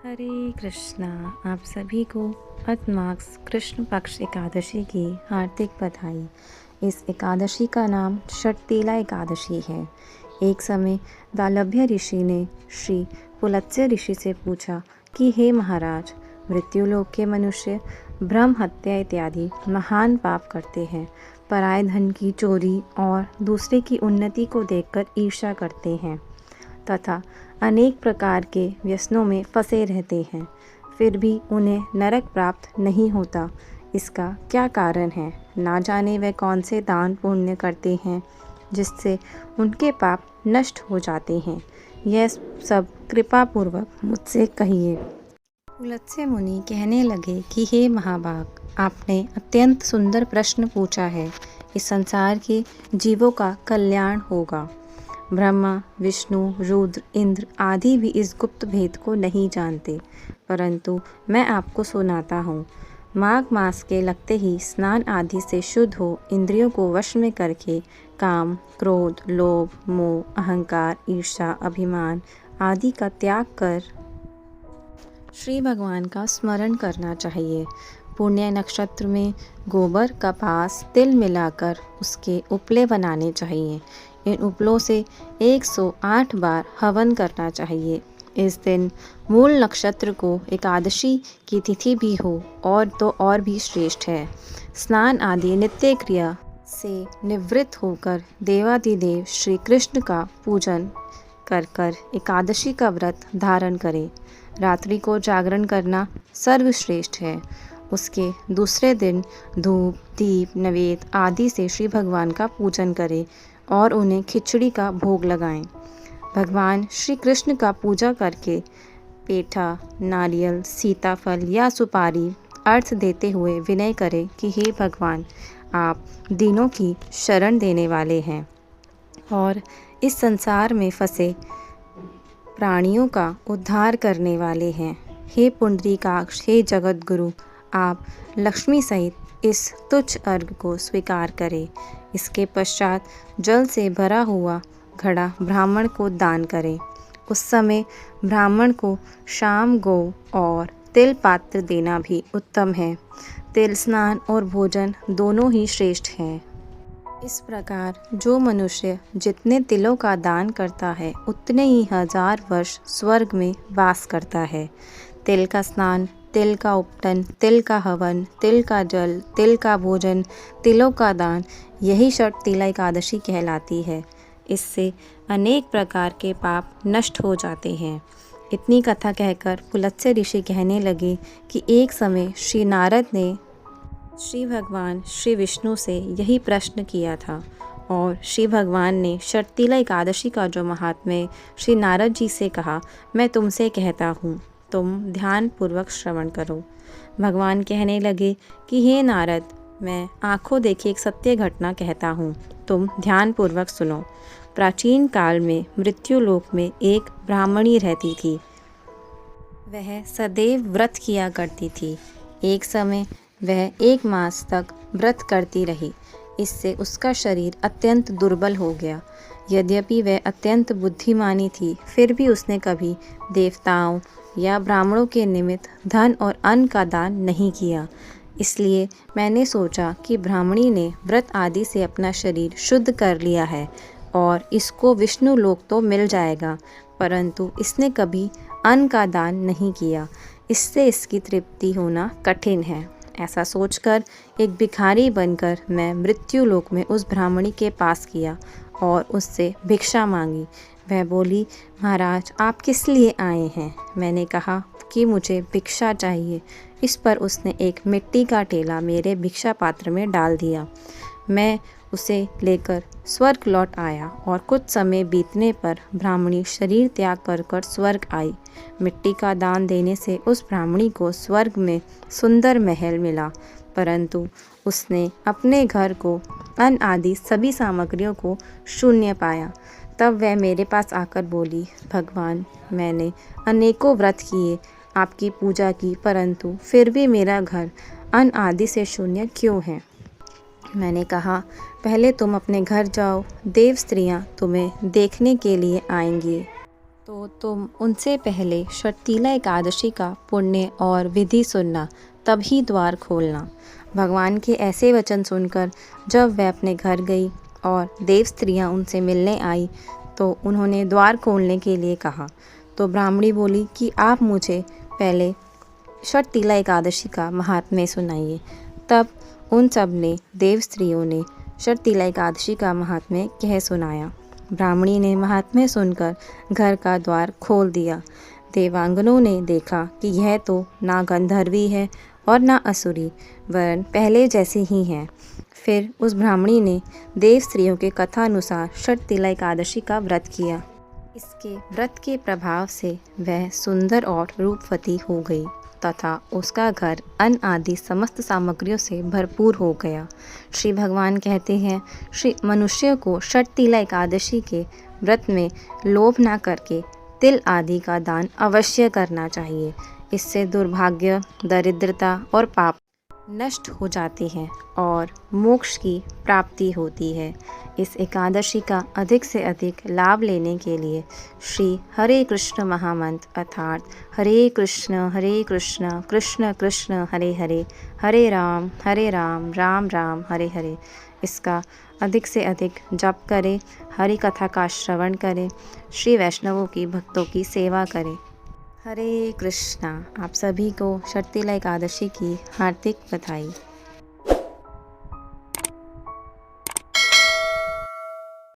हरे कृष्णा। आप सभी को अतमाक्स कृष्ण पक्ष एकादशी की हार्दिक बधाई। इस एकादशी का नाम षटतिला एकादशी है। एक समय दालभ्य ऋषि ने श्री पुलत्स्य ऋषि से पूछा कि हे महाराज, मृत्युलोक के मनुष्य ब्रह्म हत्या इत्यादि महान पाप करते हैं, पराये धन की चोरी और दूसरे की उन्नति को देखकर ईर्ष्या करते हैं तथा अनेक प्रकार के व्यसनों में फंसे रहते हैं, फिर भी उन्हें नरक प्राप्त नहीं होता। इसका क्या कारण है? ना जाने वे कौन से दान पुण्य करते हैं जिससे उनके पाप नष्ट हो जाते हैं। यह सब कृपा पूर्वक मुझसे कहिए। पुलत्स्य मुनि कहने लगे कि हे महाभाग, आपने अत्यंत सुंदर प्रश्न पूछा है। इस संसार के जीवों का कल्याण होगा। ब्रह्मा, विष्णु, रुद्र, इंद्र आदि भी इस गुप्त भेद को नहीं जानते, परंतु मैं आपको सुनाता हूँ। माघ मास के लगते ही स्नान आदि से शुद्ध हो इंद्रियों को वश में करके काम, क्रोध, लोभ, मोह, अहंकार, ईर्ष्या, अभिमान आदि का त्याग कर श्री भगवान का स्मरण करना चाहिए। पुण्य नक्षत्र में गोबर, कपास, तिल मिलाकर उसके उपले बनाने चाहिए। इन उपलों से 108 बार हवन करना चाहिए। इस दिन मूल नक्षत्र को एकादशी की तिथि भी हो और तो और भी श्रेष्ठ है। स्नान आदि नित्य क्रिया से निवृत्त होकर देवादिदेव श्री कृष्ण का पूजन कर एकादशी का व्रत धारण करें। रात्रि को जागरण करना सर्वश्रेष्ठ है। उसके दूसरे दिन धूप, दीप, नैवेद्य आदि से श्री भगवान का पूजन करें और उन्हें खिचड़ी का भोग लगाएं। भगवान श्री कृष्ण का पूजा करके पेठा, नारियल, सीताफल या सुपारी अर्थ देते हुए विनय करें कि हे भगवान, आप दीनों की शरण देने वाले हैं और इस संसार में फंसे प्राणियों का उद्धार करने वाले हैं। हे पुंडरीकाक्ष, हे जगत गुरु, आप लक्ष्मी सहित इस तुच्छ अर्घ को स्वीकार करें। इसके पश्चात जल से भरा हुआ घड़ा ब्राह्मण को दान करें। उस समय ब्राह्मण को शाम गौ और तिल पात्र देना भी उत्तम है। तिल स्नान और भोजन दोनों ही श्रेष्ठ हैं। इस प्रकार जो मनुष्य जितने तिलों का दान करता है उतने ही 1000 वर्ष स्वर्ग में वास करता है। तिल का स्नान, तिल का उपटन, तिल का हवन, तिल का जल, तिल का भोजन, तिलों का दान, यही षटतिला एकादशी कहलाती है। इससे अनेक प्रकार के पाप नष्ट हो जाते हैं। इतनी कथा कहकर पुलत्स्य ऋषि कहने लगे कि एक समय श्री नारद ने श्री भगवान श्री विष्णु से यही प्रश्न किया था और श्री भगवान ने षटतिला एकादशी का जो महात्म्य श्री नारद जी से कहा, मैं तुमसे कहता हूँ, तुम ध्यान पूर्वक श्रवण करो। भगवान कहने लगे कि हे नारद, मैं आंखों देखी एक सत्य घटना कहता हूँ, तुम ध्यान पूर्वक सुनो। प्राचीन काल में मृत्युलोक में एक ब्राह्मणी रहती थी। वह सदैव व्रत किया करती थी। एक समय वह 1 मास तक व्रत करती रही। इससे उसका शरीर अत्यंत दुर्बल हो गया। यद्यपि वह अत्यंत बुद्धिमानी थी, फिर भी उसने कभी देवताओं या ब्राह्मणों के निमित्त धन और अन्न का दान नहीं किया। इसलिए मैंने सोचा कि ब्राह्मणी ने व्रत आदि से अपना शरीर शुद्ध कर लिया है और इसको विष्णु लोक तो मिल जाएगा, परंतु इसने कभी अन्न का दान नहीं किया। इससे इसकी तृप्ति होना कठिन है। ऐसा सोचकर एक भिखारी बनकर मैं मृत्यु लोक में उस ब्राह्मणी के पास किया और उससे भिक्षा मांगी। वह बोली, महाराज, आप किस लिए आए हैं? मैंने कहा कि मुझे भिक्षा चाहिए। इस पर उसने एक मिट्टी का टेला मेरे भिक्षा पात्र में डाल दिया। मैं उसे लेकर स्वर्ग लौट आया और कुछ समय बीतने पर ब्राह्मणी शरीर त्याग कर स्वर्ग आई। मिट्टी का दान देने से उस ब्राह्मणी को स्वर्ग में सुंदर महल मिला, परंतु उसने अपने घर को, अन्न आदि सभी सामग्रियों को शून्य पाया। तब वह मेरे पास आकर बोली, भगवान, मैंने अनेकों व्रत किए, आपकी पूजा की, परंतु फिर भी मेरा घर अन्न आदि से शून्य क्यों है? मैंने कहा, पहले तुम अपने घर जाओ, देव स्त्रियां तुम्हें देखने के लिए आएंगी। तो तुम उनसे पहले षटतिला एकादशी का पुण्य और विधि सुनना, तभी द्वार खोलना। भगवान के ऐसे वचन सुनकर जब वह अपने घर गई और देव स्त्रियाँ उनसे मिलने आई तो उन्होंने द्वार खोलने के लिए कहा। तो ब्राह्मणी बोली कि आप मुझे पहले षटतिला एकादशी का महात्म्य सुनाइए। तब उन सब ने, देव स्त्रियों ने, षटतिला एकादशी का महात्म्य कह सुनाया। ब्राह्मणी ने महात्म्य सुनकर घर का द्वार खोल दिया। देवांगनों ने देखा कि यह तो ना गंधर्वी है और ना असुरी, वरन पहले जैसी ही है। फिर उस ब्राह्मणी ने देव स्त्रियों के कथानुसार षटतिला एकादशी का व्रत किया। इसके व्रत के प्रभाव से वह सुंदर और रूपवती हो गई तथा उसका घर अन्न आदि समस्त सामग्रियों से भरपूर हो गया। श्री भगवान कहते हैं, श्री मनुष्य को षटतिला एकादशी के व्रत में लोभ ना करके तिल आदि का दान अवश्य करना चाहिए। इससे दुर्भाग्य, दरिद्रता और पाप नष्ट हो जाते हैं और मोक्ष की प्राप्ति होती है। इस एकादशी का अधिक से अधिक लाभ लेने के लिए श्री हरे कृष्ण महामंत्र अर्थात हरे कृष्ण कृष्ण कृष्ण हरे हरे, हरे राम राम राम हरे हरे, इसका अधिक से अधिक जप करें, हरि कथा का श्रवण करें, श्री वैष्णवों की भक्तों की सेवा करें। हरे कृष्णा। आप सभी को षटतिला एकादशी की हार्दिक बधाई।